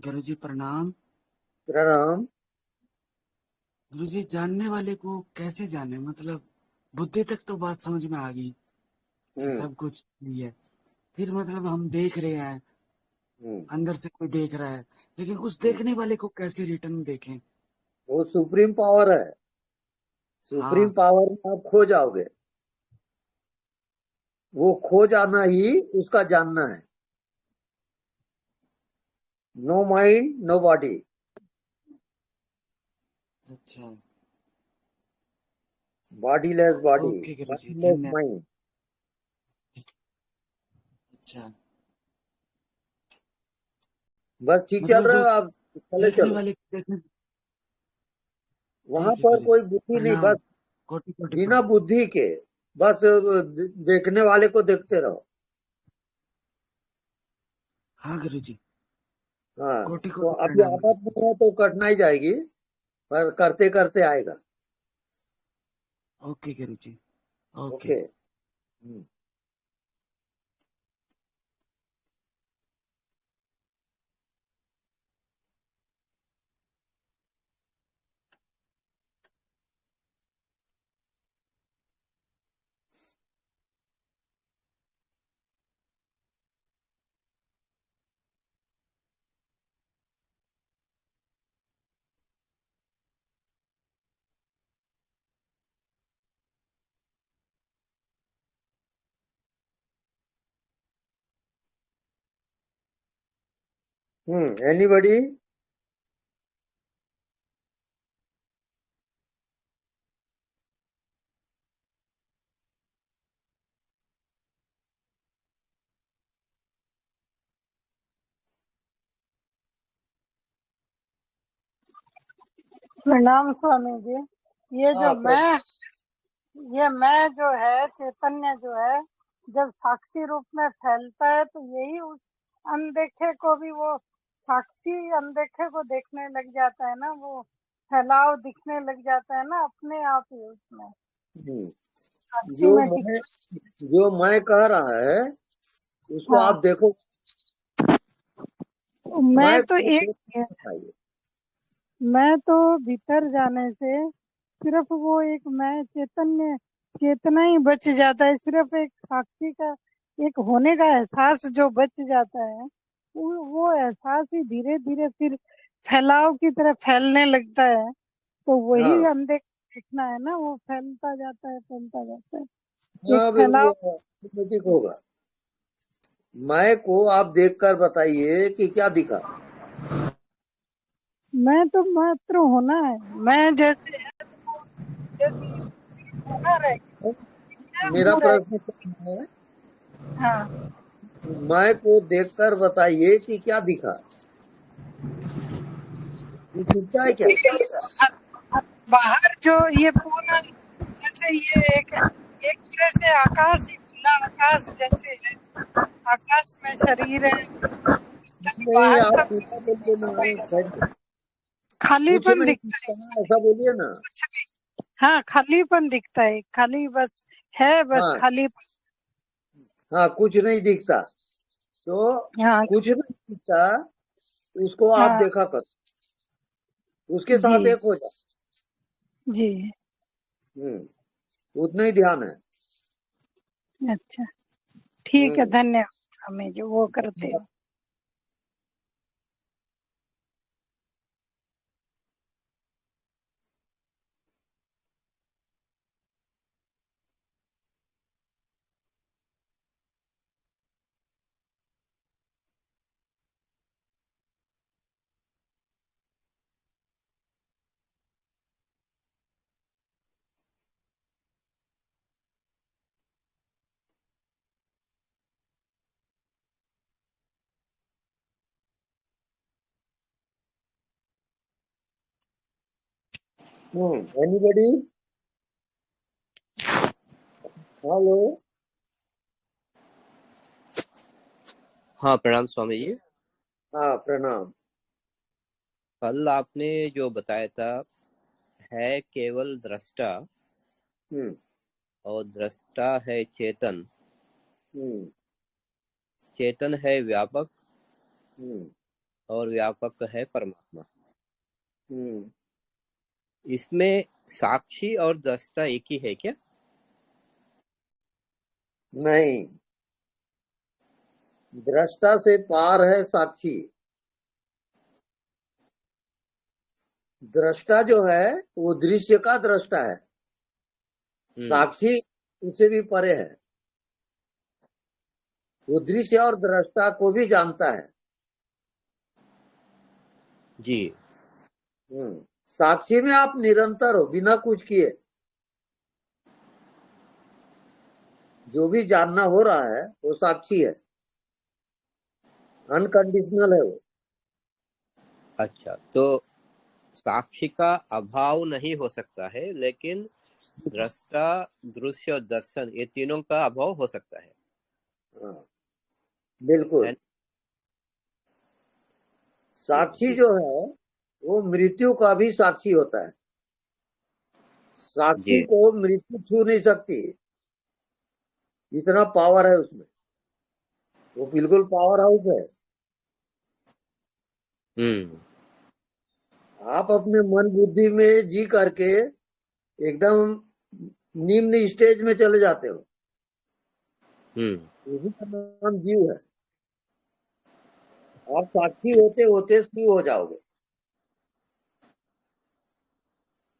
गुरुजी प्रणाम। प्रणाम। गुरुजी, जानने वाले को कैसे जाने, मतलब बुद्धि तक तो बात समझ में आ गई कि हम्म। सब कुछ सही है। फिर मतलब हम देख रहे हैं, हम्म। अंदर से कोई देख रहा है, लेकिन उस हम्म। देखने वाले को कैसे रिटर्न देखें? वो सुप्रीम पावर है। सुप्रीम हाँ। पावर में आप खो जाओगे। वो खो जाना ही उसका जानना है। No mind no body. अच्छा। Body less body. ओके गुरुजी, माइंड लेस धन्यवाद। माइंड। अच्छा। बस ठीक चल मतलब रहा वो है आप। चले देखने चलो। वाले को देखने। वहां ठीक है पर गुरुजी। कोई बुद्धि नहीं, प्रणाम। बस कोटि कोटि बिना प्रणाम। बुद्धि के। बस देखने वाले को देखते रहो। हाँ गुरुजी। हाँ। कोटि तो कोटि अभी प्रणाम गुरुजी। आदत नहीं है तो कठिनाई जाएगी, पर करते करते आएगा। ओके गुरुजी। ओके। ओके। हम्म। एनीबडी? प्रणाम स्वामी जी। ये जो हाँ। मैं जो है चैतन्य जो है, जब साक्षी रूप में फैलता है तो यही उस अनदेखे को भी वो साक्षी अनदेखे को देखने लग जाता है ना, वो फैलाव दिखने लग जाता है ना अपने आप ही उसमें हम्म। साक्षी जो में मैं जो मैं कह रहा है उसको हाँ। आप देखो। मैं मैं तो को एक देख के बताइए। मैं तो भीतर जाने से सिर्फ वो एक मैं चैतन्य चेतना ही बच जाता है, सिर्फ एक साक्षी का एक होने का एहसास जो बच जाता है, वो एहसास ही धीरे धीरे फिर फैलाव की तरह फैलने लगता है। तो वही हाँ। देखना है ना, वो फैलता जाता है फैलता जाता है, एक हाँ, फैलाव। बिल्कुल ऑटोमेटिक होगा। मैं को आप देखकर बताइए कि क्या दिखा। मैं तो मात्र होना है, मैं जैसे है वो जैसे होना रहेगा, मेरा हूँ प्रश्न रहेगा। क्या है? हाँ। मैं को देखकर बताइए कि क्या दिखा। कुछ दिखता है क्या? बाहर जो ये पूरा जैसे ये एक तरह से आकाश ही खुला आकाश जैसे है, आकाश में शरीर है, इस तरह नहीं, बाहर आप सब पूरा बोलिए ना। कुछ खालीपन नहीं दिखता है, दिखता है, ऐसा बोलिए ना। कुछ नहीं। हाँ, खालीपन दिखता है, खाली बस है, बस हाँ। खालीपन। हाँ, कुछ नहीं दिखता तो हाँ। कुछ नहीं दिखता, उसको आप हाँ देखा कर। उसके जी। साथ एक हो जाए। जी। उतना ही ध्यान है। अच्छा, ठीक है, हम्म। धन्यवाद स्वामी जी, वो करते हो। एनीबडी? हेलो। हाँ, प्रणाम स्वामी जी। हाँ, प्रणाम। कल आपने जो बताया था, है केवल दृष्टा हम्म। और दृष्टा है चेतन, हम्म। चेतन है व्यापक हम्म। और व्यापक है परमात्मा। हम्म, इसमें साक्षी और दृष्टा एक ही है क्या? नहीं, दृष्टा से पार है साक्षी। दृष्टा जो है वो दृश्य का दृष्टा है, साक्षी उससे भी परे है। वो दृश्य और दृष्टा को भी जानता है। जी। साक्षी में आप निरंतर हो, बिना कुछ किए। जो भी जानना हो रहा है वो साक्षी है, अनकंडीशनल है वो। अच्छा, तो साक्षी का अभाव नहीं हो सकता है, लेकिन दृष्टा, दृश्य और दर्शन, ये तीनों का अभाव हो सकता है। हाँ, बिल्कुल। है। जी साक्षी जी। जो है वो मृत्यु का भी साक्षी होता है। साक्षी जी। को मृत्यु छू नहीं सकती, इतना पावर है उसमें। वो बिल्कुल पावर हाउस है। हम्म। आप अपने मन बुद्धि में जी करके एकदम निम्न स्टेज में चले जाते हो, हम्म। उसी का नाम जीव है। आप साक्षी होते होते शिव हो जाओगे।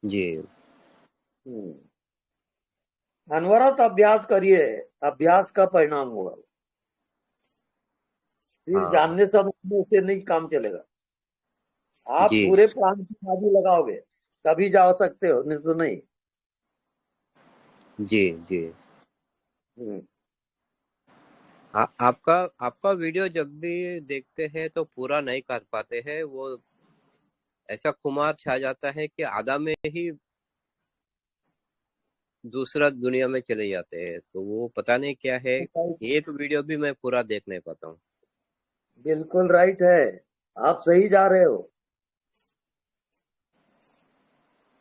जी। हम्म। अनवरत अभ्यास करिए, अभ्यास का परिणाम होगा। सिर्फ हाँ। जानने समझने से नहीं काम चलेगा। आप जी पूरे प्राण की बाजी लगाओगे तभी जा सकते हो, नहीं तो नहीं। जी। जी। हम्म, आपका आपका वीडियो जब भी देखते हैं तो पूरा नहीं कर पाते हैं, वो ऐसा खुमार छा जाता है कि आधा में ही दूसरा दुनिया में चले जाते हैं, तो वो पता नहीं क्या है। एक वीडियो भी मैं पूरा देख नहीं पाता हूँ। बिल्कुल राइट है। आप सही जा रहे हो।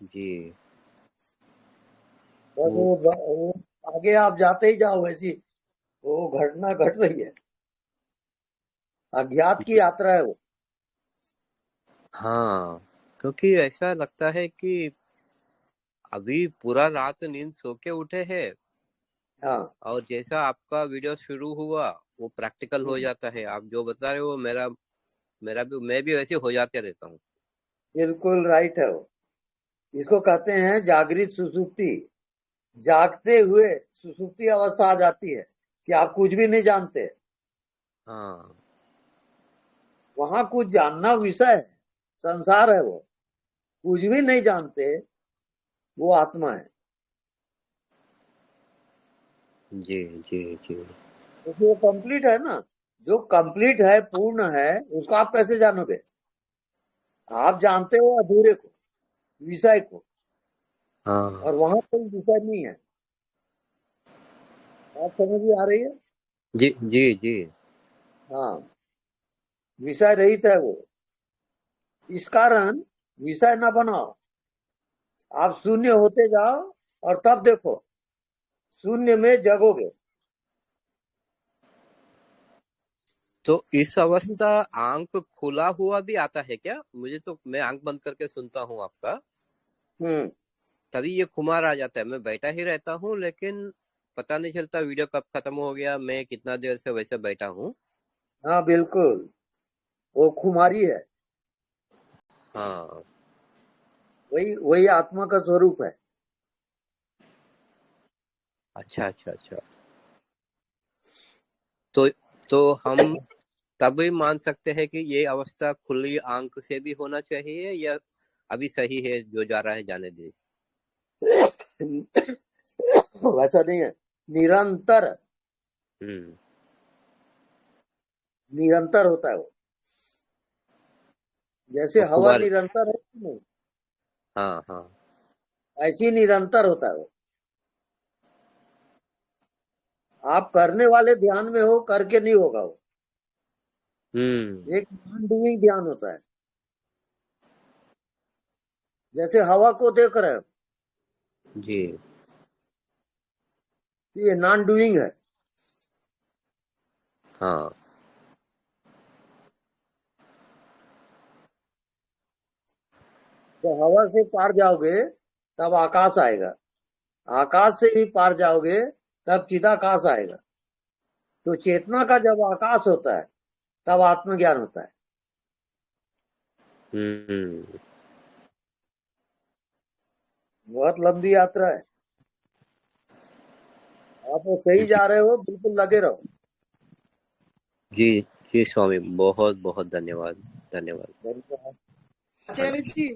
जी। बस वो वो आगे आप जाते ही जाओ, वैसी वो घटना घट रही है। अज्ञात की यात्रा है वो। हाँ, क्योंकि ऐसा लगता है कि अभी पूरा रात नींद सो के उठे हैं, हाँ। और जैसा आपका वीडियो शुरू हुआ वो प्रैक्टिकल हो हम्म, जाता है। आप जो बता रहे हो, मेरा मेरा भी, मैं भी वैसे हो जाते रहता हूँ। बिल्कुल राइट है वो। इसको कहते हैं जागृत सुसुप्ति। जागते हुए सुसुप्ति अवस्था आ जाती है कि आप कुछ भी नहीं जानते। हाँ। वहां कुछ जानना विषय है, संसार है वो। कुछ भी नहीं जानते, वो आत्मा है। जी जी जी। क्योंकि वो कंप्लीट है ना। जो कंप्लीट है, पूर्ण है, उसको आप कैसे जानोगे? आप जानते हो अधूरे को, विषय को। हाँ। और वहां कोई विषय नहीं है। आप समझ में आ रही है? जी जी जी। हाँ, विषय रहित है वो। इस कारण विषय न बनाओ। आप शून्य होते जाओ और तब देखो, शून्य में जगोगे। तो इस अवस्था आंख खुला हुआ भी आता है क्या? मुझे तो, मैं आंख बंद करके सुनता हूँ आपका, हम्म। तभी ये खुमार आ जाता है। मैं बैठा ही रहता हूँ, लेकिन पता नहीं चलता वीडियो कब खत्म हो गया, मैं कितना देर से वैसे बैठा हूँ। हाँ, बिल्कुल। वो खुमारी है। हाँ। वही वही आत्मा का स्वरूप है। अच्छा अच्छा अच्छा। तो तो हम तभी मान सकते हैं कि ये अवस्था खुली आंख से भी होना चाहिए, या अभी सही है जो जा रहा है जाने दे? वैसा नहीं है। निरंतर, हम्म। निरंतर होता है वो। जैसे तो हवा खुमार। निरंतर है कि नहीं, हाँ हाँ। ऐसे ही निरंतर होता है वो। आप करने वाले ध्यान में हो, करके नहीं होगा वो। हम्म। एक नॉन डूइंग ध्यान होता है। जैसे हवा को देख रहे हो, जी। ये नॉन डूइंग है। हाँ। तो हवा से पार जाओगे तब आकाश आएगा, आकाश से भी पार जाओगे तब चिदाकाश आएगा। तो चेतना का जब आकाश होता है तब आत्मज्ञान होता है। हम्म। बहुत लंबी यात्रा है, आप वो सही जा रहे हो, बिल्कुल लगे रहो। जी जी स्वामी, बहुत बहुत धन्यवाद, धन्यवाद। धन्यवाद। आचार्य जी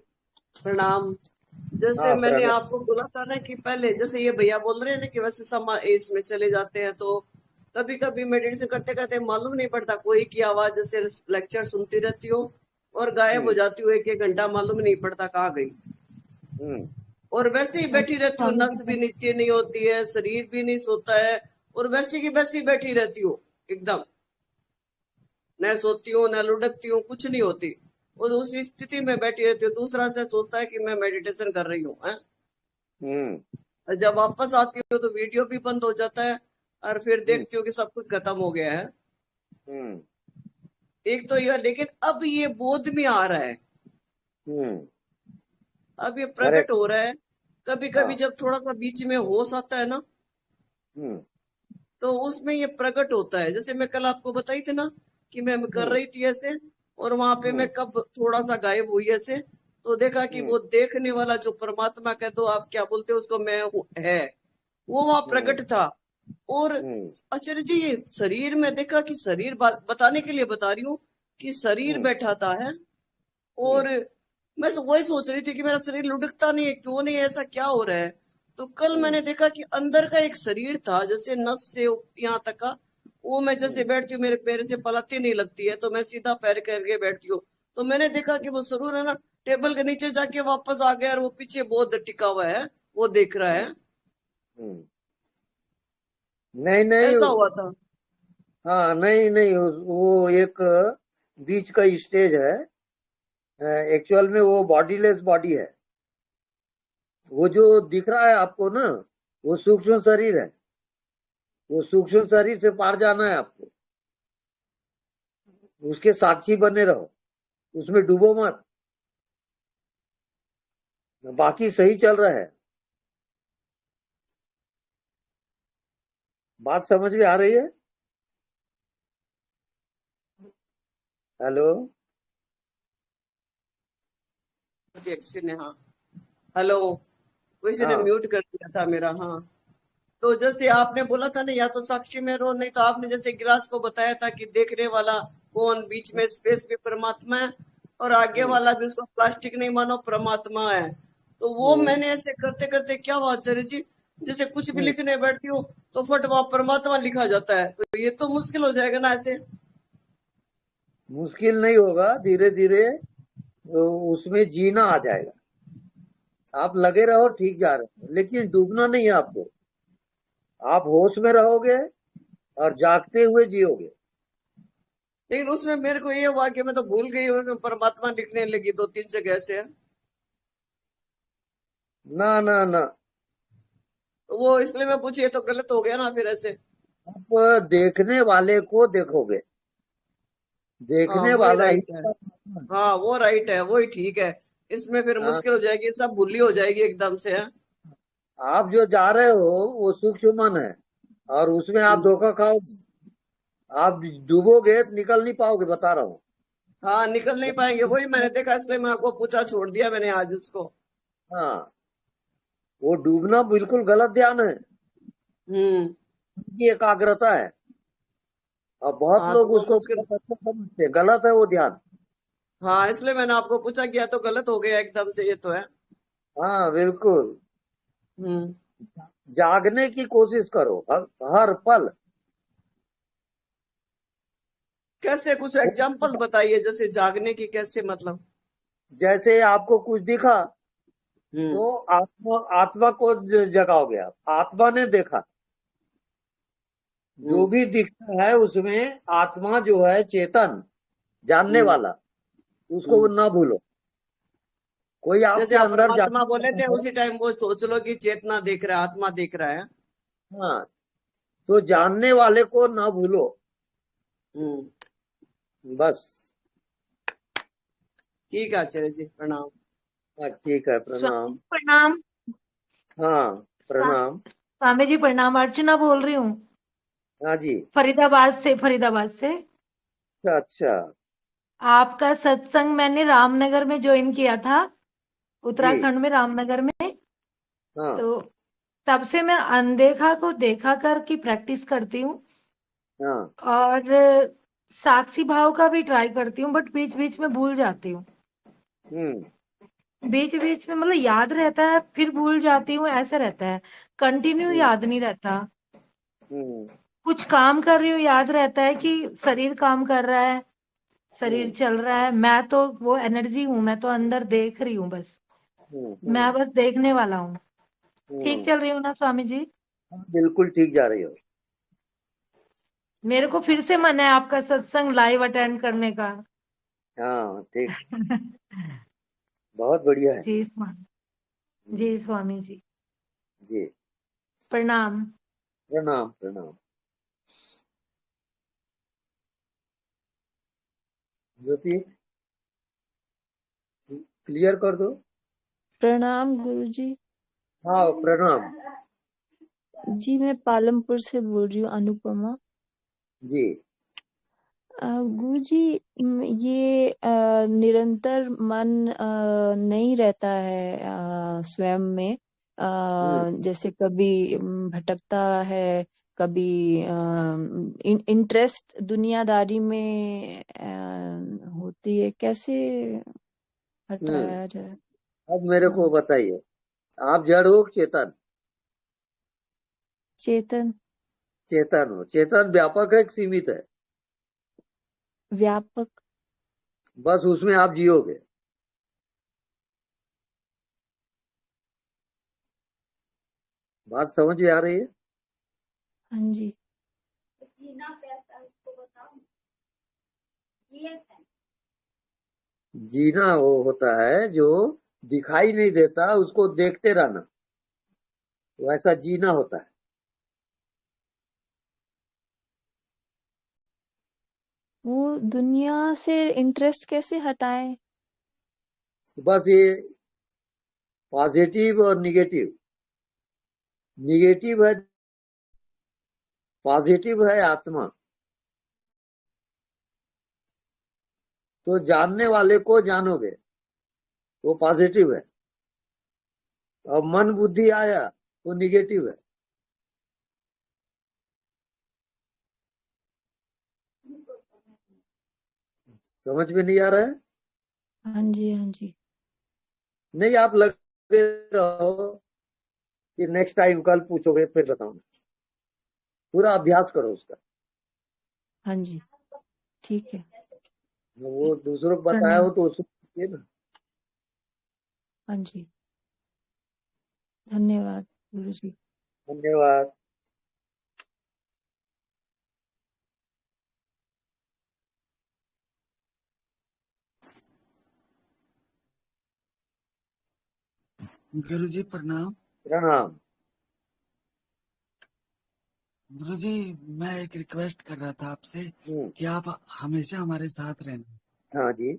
प्रणाम। जैसे हाँ, मैंने प्रणाम। आपको बोला था ना कि पहले जैसे ये भैया बोल रहे थे कि वैसे समा एज में चले जाते हैं, तो कभी कभी मेडिटेशन करते करते मालूम नहीं पड़ता, कोई की आवाज जैसे लेक्चर सुनती रहती हो और गायब हो जाती हो, एक एक घंटा मालूम नहीं पड़ता कहाँ गई। हम्म। और वैसे ही बैठी रहती हो, नस भी नीचे नहीं होती है, शरीर भी नहीं सोता है, और वैसे की वैसी बैठी रहती हो एकदम, न सोती हूँ न लुढ़कती हूँ, कुछ नहीं होती, और उसी स्थिति में बैठी रहती हूँ। दूसरा से सोचता है कि मैं मेडिटेशन कर रही हूँ। और जब वापस आती हूँ तो वीडियो भी बंद हो जाता है, और फिर देखती हूँ कि सब कुछ खत्म हो गया है। एक तो यह, लेकिन अब ये बोध में आ रहा है, अब ये प्रकट हो रहा है। कभी कभी हाँ। जब थोड़ा सा बीच में होश आता है ना, तो उसमें ये प्रकट होता है। जैसे मैं कल आपको बताई थी ना कि मैं कर रही थी ऐसे, और वहां पे मैं कब थोड़ा सा गायब हुई ऐसे, तो देखा कि वो देखने वाला जो परमात्मा कह दो आप, क्या बोलते हो उसको, मैं है, वो वहां प्रकट था। और आचार्य जी ये शरीर में देखा कि शरीर बताने के लिए बता रही हूँ कि शरीर बैठा था है, और मैं वही सोच रही थी कि मेरा शरीर लुढ़कता नहीं है, क्यों नहीं, ऐसा क्या हो रहा है। तो कल मैंने देखा कि अंदर का एक शरीर था, जैसे नस से यहाँ तक का, वो मैं जैसे बैठती हूँ, मेरे पैर से पलती नहीं लगती है, तो मैं सीधा पैर करके बैठती हूँ। तो मैंने देखा कि वो जरूर है ना, टेबल के नीचे जाके वापस आ गया, और वो पीछे बहुत टिका हुआ है, वो देख रहा है। नहीं नहीं, ऐसा हुआ था। हाँ, नहीं नहीं, वो एक बीच का स्टेज है। एक्चुअल में वो बॉडीलेस बॉडी है। वो जो दिख रहा है आपको ना, वो सूक्ष्म शरीर है। वो सूक्ष्म शरीर से पार जाना है आपको, उसके साक्षी बने रहो, उसमें डूबो मत, बाकी सही चल रहा है। बात समझ में आ रही है? हेलो। किसी ने, हाँ, हेलो, किसी ने हाँ। म्यूट कर दिया था मेरा। हाँ, तो जैसे आपने बोला था ना, या तो साक्षी में रहो, नहीं तो आपने जैसे गिलास को बताया था कि देखने वाला कौन, बीच में स्पेस भी परमात्मा है, और आगे वाला भी उसको प्लास्टिक नहीं मानो परमात्मा है। तो वो मैंने ऐसे करते करते क्या हुआ आचार्य जी, जैसे कुछ भी लिखने बैठती हूँ तो फट वहां परमात्मा लिखा जाता है, तो ये तो मुश्किल हो जाएगा ना ऐसे। मुश्किल नहीं होगा, धीरे धीरे उसमें जीना आ जाएगा। आप लगे रहो, ठीक जा रहे हो, लेकिन डूबना नहीं है आपको। आप होश में रहोगे और जागते हुए जियोगे। लेकिन उसमें मेरे को ये हुआ कि मैं तो भूल गई, उसमें परमात्मा लिखने लगी दो तीन जगह से। ना ना ना, तो वो इसलिए मैं पूछी, ये तो गलत हो गया ना फिर ऐसे। आप देखने वाले को देखोगे, हाँ देखने वही वाला ही राइट है, हाँ वो राइट है, वही ठीक है। इसमें फिर हाँ, मुश्किल हो जाएगी, सब भूली हो जाएगी एकदम से है। आप जो जा रहे हो वो सूक्ष्म मन है, और उसमें आप धोखा खाओगे, आप डूबोगे, निकल नहीं पाओगे, बता रहा हूँ। हाँ निकल नहीं पाएंगे, वही मैंने देखा, इसलिए मैं आपको पूछा, छोड़ दिया मैंने आज उसको। हाँ, वो डूबना बिल्कुल गलत ध्यान है, हम्म। की एकाग्रता है। और बहुत हाँ तो लोग वो उसको मुश्किल, बहुत अच्छा समझते हैं, गलत है वो ध्यान। हाँ इसलिए मैंने आपको पूछा, किया तो गलत हो गया एकदम से, ये तो है। हाँ, बिल्कुल। हम्म। जागने की कोशिश करो हर पल। कैसे, कुछ एग्जाम्पल बताइए, जैसे जागने की कैसे, मतलब। जैसे आपको कुछ दिखा हम्म। तो आत्मा आत्मा को जगाओगे आप, आत्मा ने देखा। जो हम्म। भी दिखता है उसमें आत्मा जो है, चेतन जानने हम्म। वाला, उसको वो हम्म। ना भूलो। कोई जैसे आपके आप अंदर परमात्मा बोले थे, जाता है। उसी टाइम वो सोच लो कि चेतना देख रहा है, आत्मा देख रहा है। हाँ, तो जानने वाले को ना भूलो, हम्म। बस। ठीक है आचार्य जी, प्रणाम। हाँ ठीक है, स्वामी प्रणाम। जी प्रणाम। हाँ स्वा- प्रणाम। स्वामी जी प्रणाम, अर्चना बोल रही हूँ, हाँ जी। फरीदाबाद से। अच्छा अच्छा। आपका सत्संग मैंने रामनगर में ज्वाइन किया था, जी। उत्तराखंड में रामनगर में। हाँ तो तब से मैं अनदेखा को देखा कर की प्रैक्टिस करती हूँ, हाँ। और साक्षी भाव का भी ट्राई करती हूँ, बट बीच बीच में भूल जाती हूँ। हम्म बीच बीच में मतलब याद रहता है, फिर भूल जाती हूँ, ऐसा रहता है, कंटिन्यू हम्म याद नहीं रहता। हम्म कुछ काम कर रही हूँ याद रहता है कि शरीर काम कर रहा है, शरीर हम्म चल रहा है, मैं तो वो एनर्जी हूँ, मैं तो अंदर देख रही हूँ बस, मैं हम्म बस देखने वाला हूँ। ठीक हम्म। चल रही हूँ ना स्वामी जी? बिल्कुल ठीक जा रही हो। मेरे को फिर से मन है आपका सत्संग लाइव अटेंड करने का। हाँ ठीक। बहुत बढ़िया है। जी स्वामी जी, स्वामी जी जी। प्रणाम। प्रणाम प्रणाम। ज्योति, क्लियर कर दो। प्रणाम गुरुजी। हाँ प्रणाम। जी मैं पालमपुर से बोल रही हूँ, अनुपमा। जी। गुरुजी, ये निरंतर मन नहीं रहता है स्वयं में। हम्म जैसे कभी भटकता है, कभी इंटरेस्ट दुनियादारी में होती है, कैसे हम्म। हटाया जाए? अब मेरे को हाँ, बताइए, आप जड़ हो कि चेतन? चेतन। चेतन हो। चेतन व्यापक है कि सीमित है? व्यापक। बस उसमें आप जियोगे। बात समझ में आ रही है? हाँ जी। जीना वो होता है जो दिखाई नहीं देता, उसको देखते रहना, वैसा जीना होता है। वो दुनिया से इंटरेस्ट कैसे हटाएं? तो बस ये पॉजिटिव और निगेटिव, निगेटिव है, पॉजिटिव है आत्मा। तो जानने वाले को जानोगे, वो पॉजिटिव है। और मन बुद्धि आया तो निगेटिव है। समझ में नहीं आ रहा है? हाँ जी, हाँ जी। नहीं, आप लगे रहो कि नेक्स्ट टाइम कल पूछोगे फिर बताऊंगा। पूरा अभ्यास करो उसका। हाँ जी, ठीक है। वो दूसरों को बताया प्रणाम। हो तो उसको पूछिए ना। हाँ जी, धन्यवाद गुरुजी। धन्यवाद। गुरुजी प्रणाम। प्रणाम। गुरुजी, मैं एक रिक्वेस्ट कर रहा था आपसे कि आप हमेशा हमारे साथ रहना। हाँ जी,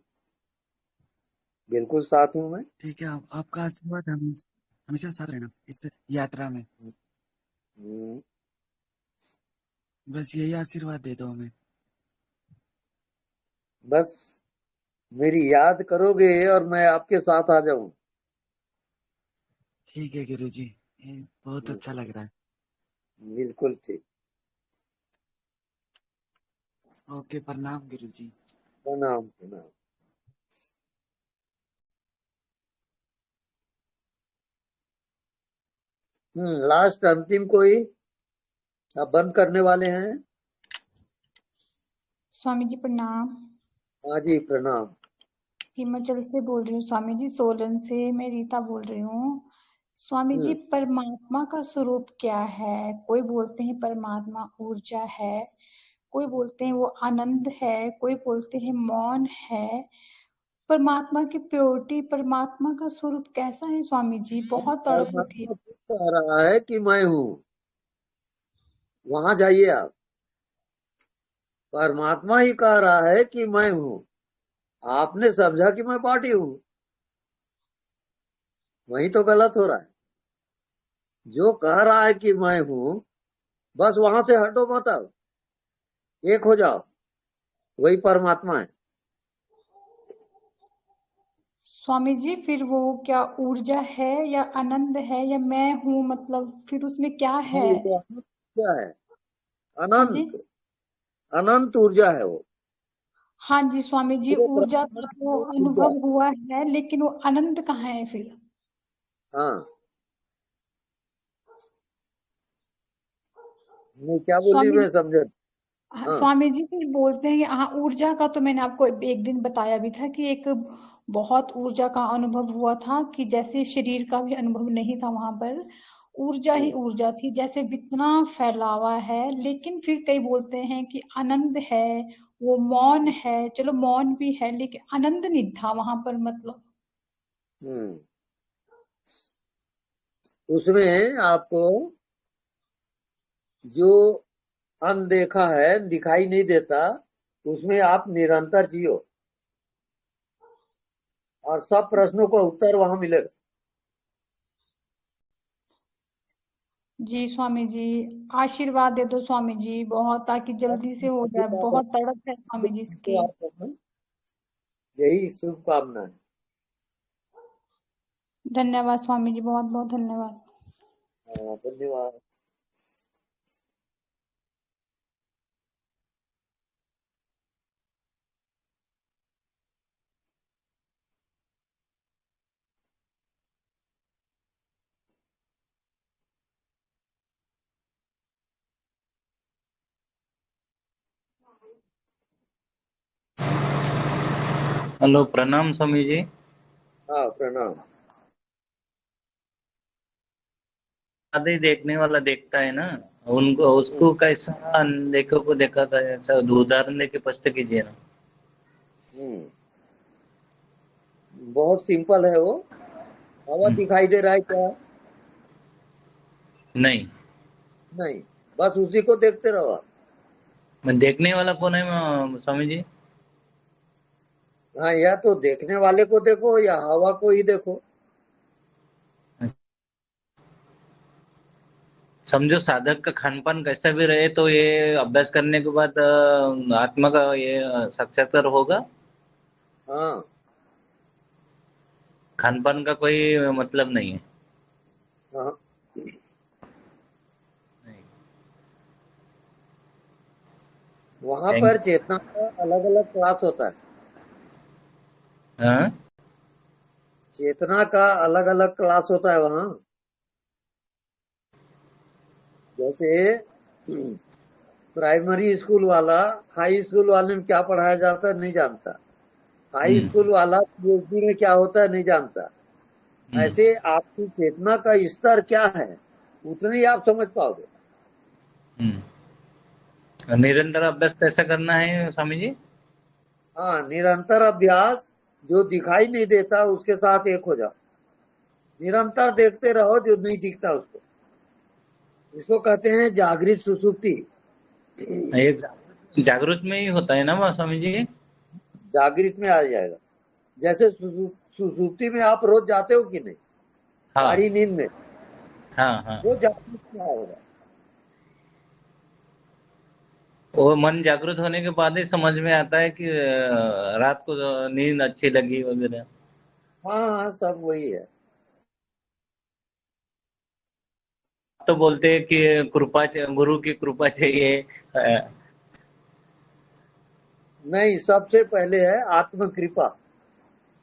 बिल्कुल साथ हूँ मैं। ठीक है, आपका आशीर्वाद हमेशा हमेशा साथ रहना इस यात्रा में। हम्म, बस यही आशीर्वाद दे दो हमें। बस मेरी याद करोगे और मैं आपके साथ आ जाऊं। ठीक है गुरुजी, ये बहुत अच्छा लग रहा है। बिल्कुल ठीक। ओके, प्रणाम गुरुजी। प्रणाम प्रणाम। लास्ट अंतिम कोई? आप बंद करने वाले हैं? स्वामी जी प्रणाम। हाँ जी प्रणाम। हिमाचल से बोल रही हूँ स्वामी जी, सोलन से मैं रीता बोल रही हूँ। स्वामी जी, हम्म परमात्मा का स्वरूप क्या है? कोई बोलते हैं परमात्मा ऊर्जा है, कोई बोलते हैं वो आनंद है, कोई बोलते हैं मौन है। परमात्मा की प्योरिटी, परमात्मा का स्वरूप कैसा है स्वामी जी? बहुत तड़प होती है। परमात्मा खुद कह रहा है कि मैं हूँ। वहां जाइए आप। परमात्मा ही कह रहा है कि मैं हूँ। आपने समझा कि मैं पार्टी हूँ। वही तो गलत हो रहा है। जो कह रहा है कि मैं हूं, बस वहां से हटो मत, अब एक हो जाओ, वही परमात्मा है। स्वामी जी फिर वो क्या ऊर्जा है या आनंद है या मैं हूँ, मतलब फिर उसमें क्या है? वो तो अनंत ऊर्जा है, हाँ जी। अनंत अनंत ऊर्जा है वो। हाँ जी स्वामी जी, पूरे ऊर्जा ब्रह्मांड का की तो वो ऊर्जा अनुभव है। हुआ है, लेकिन वो आनंद कहाँ है फिर? हाँ, मैं क्या बोली स्वामी मैं समझा। हाँ, हाँ। स्वामी जी फिर बोलते हैं कि हाँ, ऊर्जा का तो मैंने आपको एक दिन बताया भी था कि एक बहुत ऊर्जा का अनुभव हुआ था, कि जैसे शरीर का भी अनुभव नहीं था वहां पर, ऊर्जा ही ऊर्जा थी, जैसे इतना फैलावा है। लेकिन फिर कई बोलते हैं कि आनंद है, वो मौन है, चलो मौन भी है लेकिन आनंद नहीं था वहां पर, मतलब। हम्म उसमें आपको जो अनदेखा है, दिखाई नहीं देता, उसमें आप निरंतर जियो और सब प्रश्नों का उत्तर वहां मिलेगा। जी स्वामी जी, आशीर्वाद दे दो स्वामी जी बहुत, ताकि जल्दी से हो जाए, बहुत तड़प है स्वामी जी तो इसकी। आपको यही शुभकामना है। धन्यवाद स्वामी जी, बहुत बहुत धन्यवाद। हाँ, धन्यवाद। हेलो, प्रणाम स्वामी जी। हाँ, प्रणाम। आधे देखने वाला देखता है ना, उनको उसको कैसा देखो को देखा था, ऐसा उदाहरण देके स्पष्ट कीजिए ना। हम्म बहुत सिंपल है वो। हवा दिखाई दे रहा है क्या? नहीं। नहीं, बस उसी को देखते रहो आप। मैं देखने वाला कौन है स्वामी जी? हाँ, या तो देखने वाले को देखो या हवा को ही देखो। समझो साधक का खान पान कैसा भी रहे, तो ये अभ्यास करने के बाद आत्मा का ये साक्षात्कार होगा। हाँ। खान पान का कोई मतलब नहीं है। हाँ, नहीं। वहां थैंक पर चेतना का अलग अलग क्लास होता है। हाँ। चेतना का अलग अलग क्लास होता है वहां। जैसे प्राइमरी स्कूल वाला हाई स्कूल वाले में क्या पढ़ाया जाता है नहीं जानता। हाई हम्म। स्कूल वाला पीएचडी में क्या होता है नहीं जानता। हम्म। ऐसे आपकी चेतना का स्तर क्या है, उतने ही आप समझ पाओगे। निरंतर अभ्यास कैसा करना है स्वामी जी? हाँ, निरंतर अभ्यास। जो दिखाई नहीं देता उसके साथ एक हो जाओ। निरंतर देखते रहो जो नहीं दिखता उसको। इसको कहते हैं जागृत सुसुप्ति। ये जागृत में ही होता है ना स्वामी जी? जागृत में आ जाएगा। जैसे सुसुप्ति में आप रोज जाते हो कि नहीं, हाँ गाढ़ी नींद में, हाँ हाँ। वो जागृत में आएगा। वो मन जागृत होने के बाद ही समझ में आता है कि रात को नींद अच्छी लगी वगैरह। हाँ हाँ, सब वही है। तो बोलते हैं कि गुरु की कृपा चाहिए। नहीं, सबसे पहले है आत्म कृपा।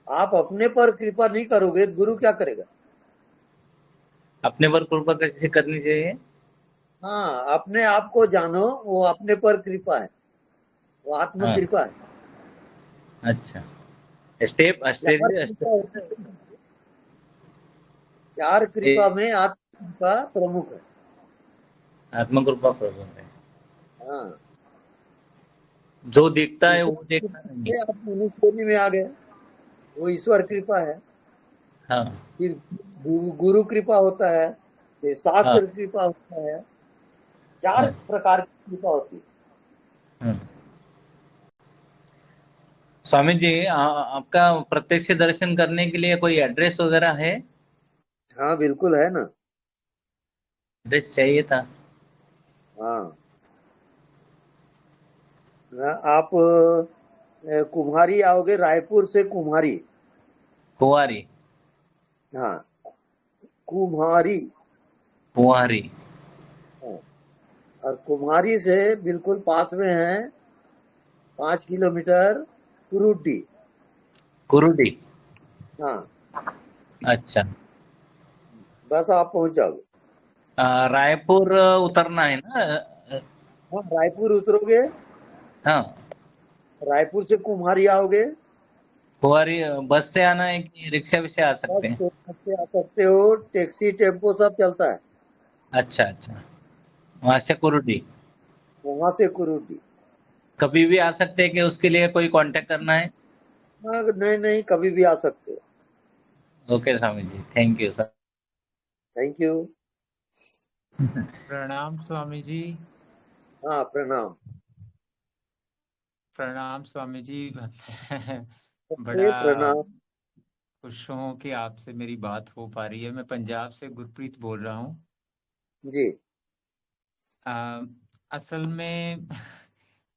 आप अपने पर कृपा नहीं करोगे, गुरु क्या करेगा? अपने पर कृपा कैसे करनी चाहिए? हाँ, अपने आप को जानो, वो अपने पर कृपा है, वो आत्म हाँ। कृपा है। अच्छा। स्टेप चार स्टेज। कृपा होते हैं। चार कृपा में आत्म कृपा प्रमुख है। आत्म कृपा प्रभु है। हाँ। जो दिखता है ईश्वर वो देखना कृपा नहीं। से आप मनुष्य योनि में आ गए, वो ईश्वर कृपा है। हाँ फिर गुरु कृपा होता है, फिर हाँ शास्त्र कृपा होता है। चार हाँ प्रकार की कृपा होती है। हाँ। स्वामी जी, आपका प्रत्यक्ष दर्शन करने के लिए कोई एड्रेस वगैरह है? हाँ बिल्कुल है ना। ड्रेस चाहिए था। हाँ। आप कुम्हारी आओगे, रायपुर से कुम्हारी। कुंवारी। हाँ, कुम्हारी। कुंवारी। हाँ, और कुम्हारी से बिल्कुल पास में है 5 किलोमीटर कुरुडी। कुरुडी। हाँ, अच्छा। बस आप पहुंच जाओगे। रायपुर उतरना है ना? हाँ, रायपुर उतरोगे, हाँ। रायपुर से कुम्हारी आओगे। कुंवारी बस से आना है कि रिक्शा भी से आ बस सकते हैं? से आ सकते हो, टैक्सी टेम्पो सब चलता है। अच्छा अच्छा। वहां से कुरुडी। वहां से कुरुडी। कभी भी आ सकते हैं कि उसके लिए कोई कांटेक्ट करना है? हाँ, नहीं नहीं, कभी भी आ सकते हो। Okay Swami ji, thank you sir. Thank you. प्रणाम स्वामी जी। हाँ, प्रणाम। प्रणाम स्वामी जी। सबसे बड़ा प्रणाम। खुश हूँ कि आपसे मेरी बात हो पा रही है। मैं पंजाब से गुरप्रीत बोल रहा हूँ। जी। अ, असल में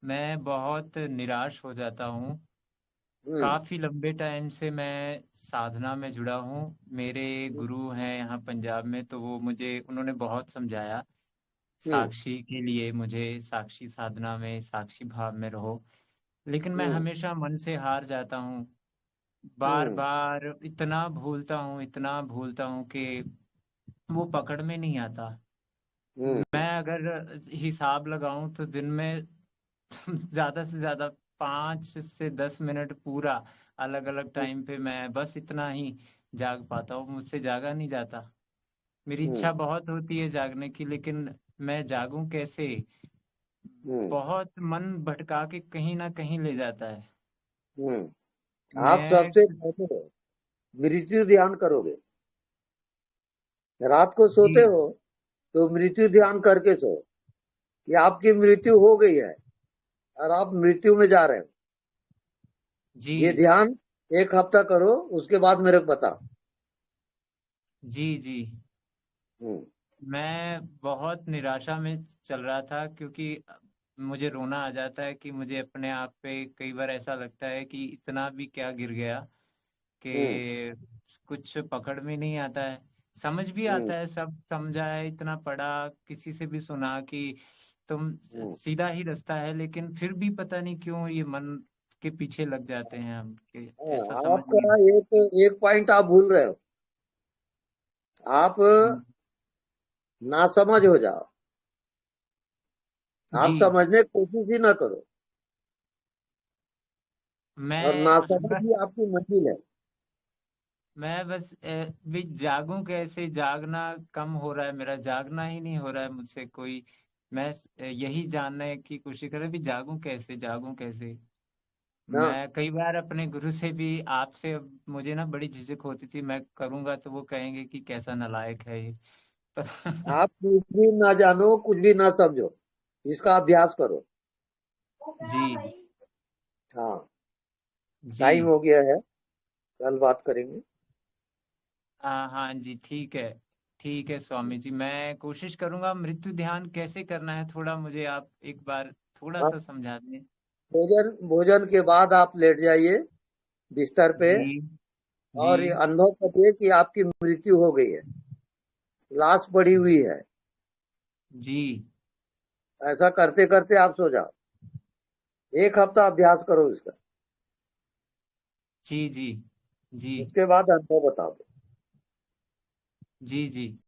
मैं बहुत निराश हो जाता हूँ। हम्म। काफी लंबे टाइम से मैं साधना में जुड़ा हूँ। मेरे गुरु हैं यहाँ पंजाब में, तो उन्होंने बहुत समझाया हम्म। साक्षी के लिए, मुझे साक्षी साधना में, साक्षी भाव में रहो। लेकिन मैं हम्म। हमेशा मन से हार जाता हूँ। बार हम्म। बार इतना भूलता हूँ कि वो पकड़ में नहीं आता। हम्म। मैं अगर हिसाब लगाऊं तो दिन में ज्यादा से ज्यादा 5 से 10 मिनट पूरा अलग अलग टाइम पे मैं बस इतना ही जाग पाता हूँ। मुझसे जागा नहीं जाता। मेरी हम्म। इच्छा बहुत होती है जागने की, लेकिन मैं जागूं कैसे? हम्म। बहुत मन भटका के कहीं ना कहीं ले जाता है। आप मैं सबसे पहले मृत्यु ध्यान करोगे। रात को जी सोते हो तो मृत्यु ध्यान करके सो कि आपकी मृत्यु हो गई है और आप मृत्यु में जा रहे हो। जी ये ध्यान 1 हफ्ता करो, उसके बाद मेरे को बताओ। जी जी। हम्म। मैं बहुत निराशा में चल रहा था, क्योंकि मुझे रोना आ जाता है कि मुझे अपने आप पे कई बार ऐसा लगता है कि इतना भी क्या गिर गया हम्म। कि कुछ पकड़ में नहीं आता है। समझ भी हम्म। आता है, सब समझा है, इतना पढ़ा, किसी से भी सुना कि तुम हम्म। सीधा ही रास्ता है, लेकिन फिर भी पता नहीं क्यों ये मन के पीछे लग जाते हैं हम, कि ऐसा हाँ, समझ नहीं आपका एक एक पॉइंट आप भूल रहे हो। आप आता। नासमझ हो जाओ। आप जी। समझने की कोशिश ही ना करो। और मैं नासमझ ही आपकी मंजिल है। मैं बस भी जागूं कैसे? जागना कम हो रहा है, मेरा जागना ही नहीं हो रहा है मुझसे कोई। मैं यही जानने की कोशिश कर रहा भी जागूं कैसे, जागूं कैसे। हाँ, मैं कई बार अपने गुरु से भी, आपसे, अब मुझे ना बड़ी झिझक होती थी, मैं करूंगा तो वो कहेंगे कि कैसा नालायक है ये। तो आप कुछ भी ना जानो, कुछ भी ना समझो, इसका अभ्यास करो। जी हाँ, जी। टाइम हो गया है, कल बात करेंगे। हाँ हाँ जी, ठीक है स्वामी जी। मैं कोशिश करूंगा। मृत्यु ध्यान कैसे करना है, थोड़ा मुझे आप एक बार थोड़ा हाँ, सा समझा दें। भोजन भोजन के बाद आप लेट जाइए बिस्तर पे जी जी और ये अनुभव करिए कि आपकी मृत्यु हो गई है, लाश पड़ी हुई है। जी ऐसा करते करते आप सो जाओ। 1 हफ्ता अभ्यास करो इसका। जी जी जी उसके बाद अनुभव बताओ। जी जी।